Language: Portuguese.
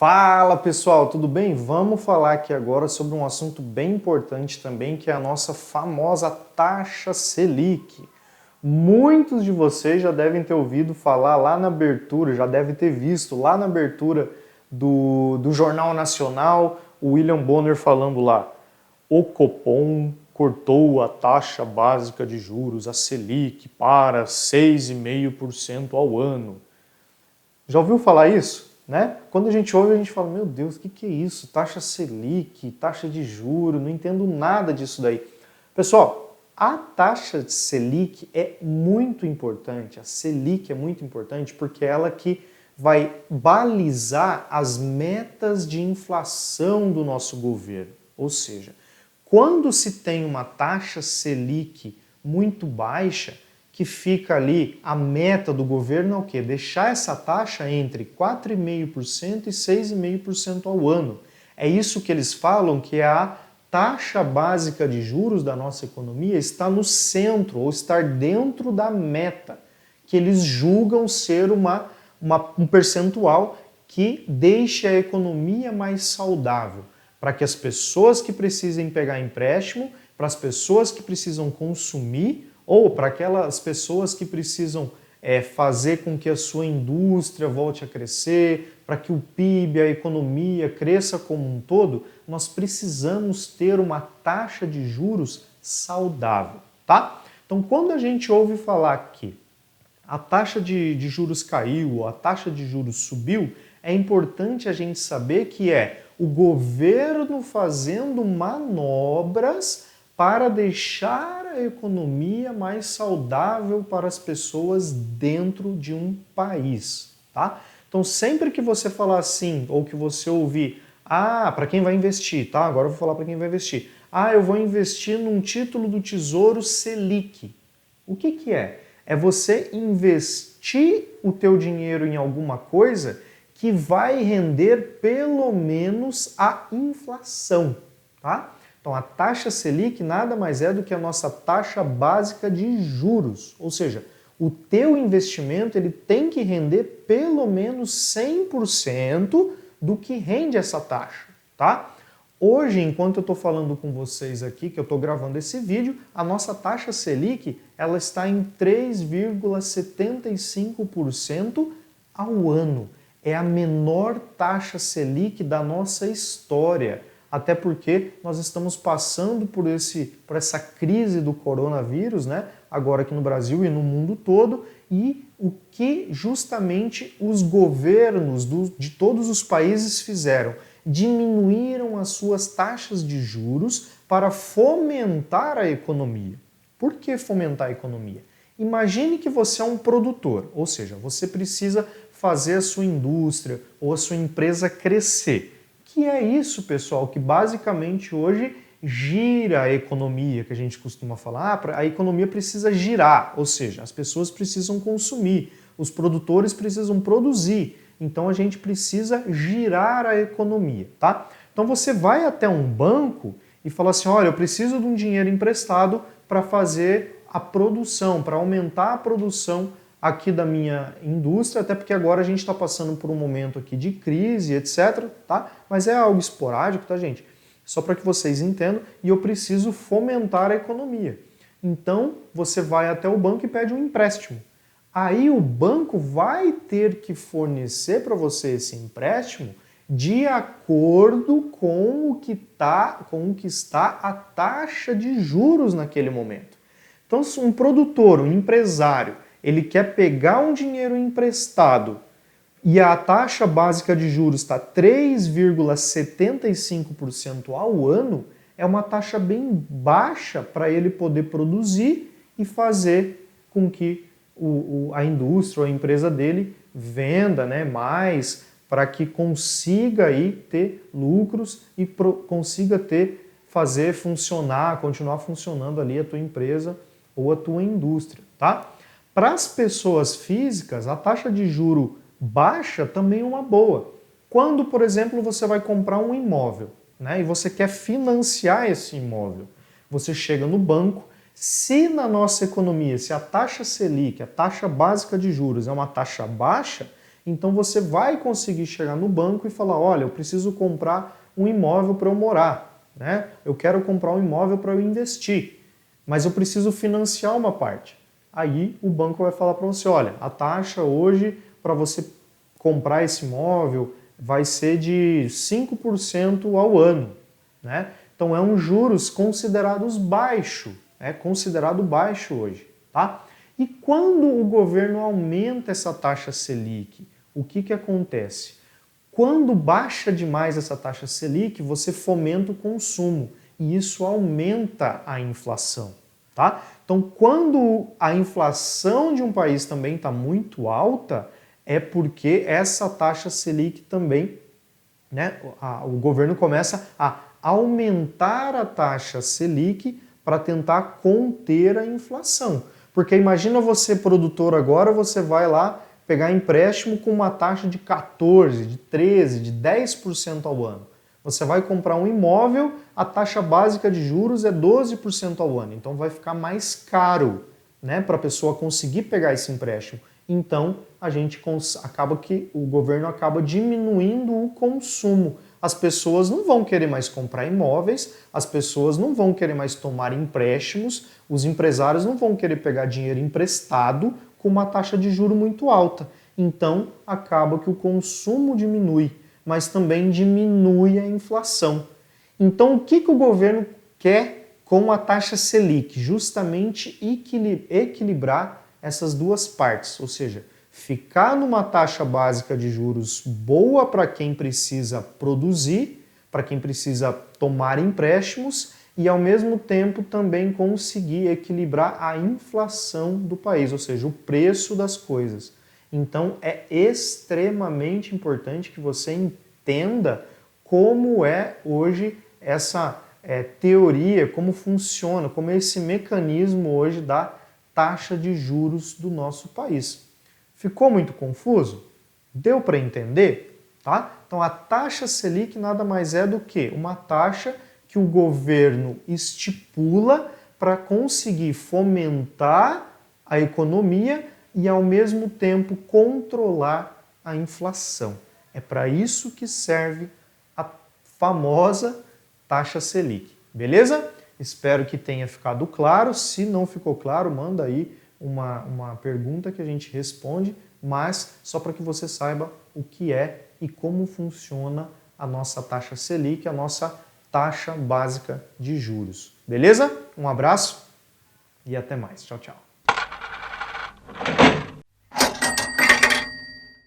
Fala pessoal, tudo bem? Vamos falar aqui agora sobre um assunto bem importante também, que é a nossa famosa taxa Selic. Muitos de vocês já devem ter ouvido falar lá na abertura, já devem ter visto lá na abertura do Jornal Nacional, o William Bonner falando lá: o Copom cortou a taxa básica de juros, a Selic, para 6,5% ao ano. Já ouviu falar isso? Né? Quando a gente ouve, a gente fala: meu Deus, o que é isso? Taxa Selic, taxa de juros, não entendo nada disso daí. Pessoal, a taxa de Selic é muito importante, a Selic é muito importante porque é ela que vai balizar as metas de inflação do nosso governo. Ou seja, quando se tem uma taxa Selic muito baixa, que fica ali, a meta do governo é o quê? Deixar essa taxa entre 4,5% e 6,5% ao ano. É isso que eles falam que é a taxa básica de juros da nossa economia está no centro, ou estar dentro da meta, que eles julgam ser um percentual que deixe a economia mais saudável, para que as pessoas que precisem pegar empréstimo, para as pessoas que precisam consumir, ou para aquelas pessoas que precisam fazer com que a sua indústria volte a crescer, para que o PIB, a economia cresça como um todo, nós precisamos ter uma taxa de juros saudável, tá? Então, quando a gente ouve falar que a taxa de juros caiu, a taxa de juros subiu, é importante a gente saber que é o governo fazendo manobras para deixar a economia mais saudável para as pessoas dentro de um país, tá? Então, sempre que você falar assim, ou que você ouvir: para quem vai investir, tá? Agora eu vou falar para quem vai investir. Eu vou investir num título do Tesouro Selic. O que é? É você investir o teu dinheiro em alguma coisa que vai render pelo menos a inflação, tá? Então, a taxa Selic nada mais é do que a nossa taxa básica de juros, ou seja, o teu investimento ele tem que render pelo menos 100% do que rende essa taxa, tá? Hoje, enquanto eu estou falando com vocês aqui, que eu estou gravando esse vídeo, a nossa taxa Selic ela está em 3,75% ao ano. É a menor taxa Selic da nossa história. Até porque nós estamos passando por essa crise do coronavírus, né? Agora aqui no Brasil e no mundo todo, e o que justamente os governos de todos os países fizeram? Diminuíram as suas taxas de juros para fomentar a economia. Por que fomentar a economia? Imagine que você é um produtor, ou seja, você precisa fazer a sua indústria ou a sua empresa crescer. Que é isso, pessoal, que basicamente hoje gira a economia, que a gente costuma falar. A economia precisa girar, ou seja, as pessoas precisam consumir, os produtores precisam produzir. Então a gente precisa girar a economia, tá? Então você vai até um banco e fala assim: olha, eu preciso de um dinheiro emprestado para fazer a produção, para aumentar a produção aqui da minha indústria, até porque agora a gente está passando por um momento aqui de crise, etc, tá? Mas é algo esporádico, tá, gente? Só para que vocês entendam, e eu preciso fomentar a economia. Então, você vai até o banco e pede um empréstimo. Aí o banco vai ter que fornecer para você esse empréstimo de acordo com o que está a taxa de juros naquele momento. Então, se um produtor, um empresário, ele quer pegar um dinheiro emprestado e a taxa básica de juros está 3,75% ao ano, é uma taxa bem baixa para ele poder produzir e fazer com que a indústria ou a empresa dele venda, né, mais, para que consiga aí ter lucros e consiga fazer funcionar, continuar funcionando ali a tua empresa ou a tua indústria, tá? Para as pessoas físicas, a taxa de juro baixa também é uma boa. Quando, por exemplo, você vai comprar um imóvel, né, e você quer financiar esse imóvel, você chega no banco. Se na nossa economia, se a taxa Selic, a taxa básica de juros, é uma taxa baixa, Então você vai conseguir chegar no banco e falar, olha, eu preciso comprar um imóvel para eu morar, né? Eu quero comprar um imóvel para eu investir, mas eu preciso financiar uma parte. Aí o banco vai falar para você, olha, a taxa hoje para você comprar esse imóvel vai ser de 5% ao ano, né? Então é um juros considerados baixo, é considerado baixo hoje, tá? E quando o governo aumenta essa taxa Selic, o que acontece? Quando baixa demais essa taxa Selic, você fomenta o consumo e isso aumenta a inflação, tá? Então, quando a inflação de um país também está muito alta, é porque essa taxa Selic também, né, o governo começa a aumentar a taxa Selic para tentar conter a inflação. Porque imagina você, produtor, agora você vai lá pegar empréstimo com uma taxa de 14, de 13, de 10% ao ano. Você vai comprar um imóvel, a taxa básica de juros é 12% ao ano. Então vai ficar mais caro, né, para a pessoa conseguir pegar esse empréstimo. Então a gente acaba que o governo acaba diminuindo o consumo. As pessoas não vão querer mais comprar imóveis, as pessoas não vão querer mais tomar empréstimos, os empresários não vão querer pegar dinheiro emprestado com uma taxa de juro muito alta. Então acaba que o consumo diminui, mas também diminui a inflação. Então o que o governo quer com a taxa Selic? Justamente equilibrar essas duas partes, ou seja, ficar numa taxa básica de juros boa para quem precisa produzir, para quem precisa tomar empréstimos e ao mesmo tempo também conseguir equilibrar a inflação do país, ou seja, o preço das coisas. Então é extremamente importante que você entenda como é hoje essa teoria, como funciona, como é esse mecanismo hoje da taxa de juros do nosso país. Ficou muito confuso? Deu para entender? Tá? Então a taxa Selic nada mais é do que uma taxa que o governo estipula para conseguir fomentar a economia e ao mesmo tempo controlar a inflação. É para isso que serve a famosa taxa Selic. Beleza? Espero que tenha ficado claro. Se não ficou claro, manda aí uma pergunta que a gente responde, mas só para que você saiba o que é e como funciona a nossa taxa Selic, a nossa taxa básica de juros. Beleza? Um abraço e até mais. Tchau, tchau.